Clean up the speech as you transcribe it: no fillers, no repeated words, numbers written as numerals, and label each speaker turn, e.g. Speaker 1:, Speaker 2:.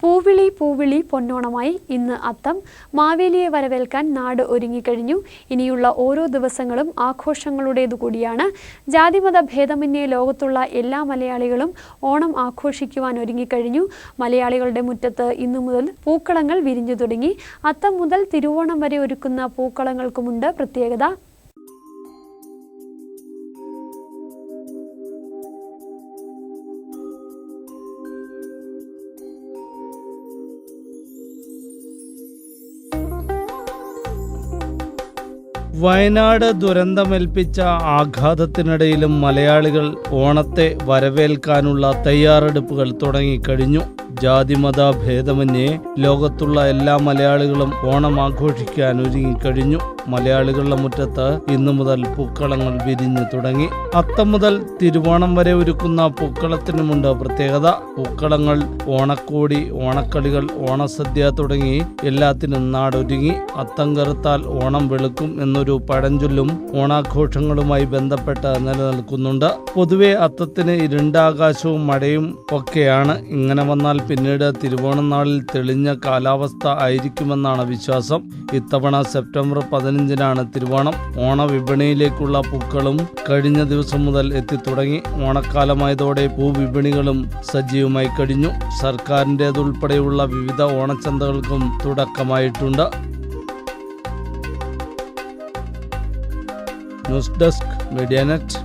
Speaker 1: പൂവിളി പൂവിളി പൊന്നോണമായി ഇന്ന് അത്തം. മാവേലിയെ വരവേൽക്കാൻ നാട് ഒരുങ്ങിക്കഴിഞ്ഞു. ഇനിയുള്ള ഓരോ ദിവസങ്ങളും ആഘോഷങ്ങളുടേതുകൂടിയാണ്. ജാതിമത ഭേദമന്യേ ലോകത്തുള്ള എല്ലാ മലയാളികളും ഓണം ആഘോഷിക്കുവാൻ ഒരുങ്ങിക്കഴിഞ്ഞു. മലയാളികളുടെ മുറ്റത്ത് ഇന്നു മുതൽ പൂക്കളങ്ങൾ വിരിഞ്ഞു തുടങ്ങി. അത്തം മുതൽ തിരുവോണം വരെ ഒരുക്കുന്ന പൂക്കളങ്ങൾക്കുമുണ്ട് പ്രത്യേകത.
Speaker 2: വയനാട് ദുരന്തമേൽപ്പിച്ച ആഘാതത്തിനിടയിലും മലയാളികൾ ഓണത്തെ വരവേൽക്കാനുള്ള തയ്യാറെടുപ്പുകൾ തുടങ്ങിക്കഴിഞ്ഞു. ജാതിമത ഭേദമന്യേ ലോകത്തുള്ള എല്ലാ മലയാളികളും ഓണം ആഘോഷിക്കാൻ ഒരുങ്ങിക്കഴിഞ്ഞു. മലയാളികളുടെ മുറ്റത്ത് ഇന്നു മുതൽ പൂക്കളങ്ങൾ വിരിഞ്ഞു തുടങ്ങി. അത്തം മുതൽ തിരുവോണം വരെ ഒരുക്കുന്ന പൂക്കളത്തിനുമുണ്ട് പ്രത്യേകത. പൂക്കളങ്ങൾ, ഓണക്കോടി, ഓണക്കളികൾ, ഓണസദ്യ തുടങ്ങി എല്ലാത്തിനും നാടൊരുങ്ങി. അത്തം കറുത്താൽ ഓണം വെളുക്കും എന്നൊരു പഴഞ്ചൊല്ലും ഓണാഘോഷങ്ങളുമായി ബന്ധപ്പെട്ട് നിലനിൽക്കുന്നുണ്ട്. പൊതുവെ അത്തത്തിന് ഇരുണ്ട ആകാശവും മഴയും ഒക്കെയാണ്. ഇങ്ങനെ വന്നാൽ പിന്നീട് തിരുവോണം നാളിൽ തെളിഞ്ഞ കാലാവസ്ഥ ആയിരിക്കുമെന്നാണ് വിശ്വാസം. ഇത്തവണ സെപ്റ്റംബർ 15-നാണ് തിരുവോണം. ഓണവിപണിയിലേക്കുള്ള പൂക്കളും കഴിഞ്ഞ ദിവസം മുതൽ എത്തിത്തുടങ്ങി. ഓണക്കാലമായതോടെ പൂവിപണികളും സജീവമായി കഴിഞ്ഞു. സർക്കാരിൻ്റേതുൾപ്പെടെയുള്ള വിവിധ ഓണച്ചന്തകൾക്കും തുടക്കമായിട്ടുണ്ട്. News desk, media net.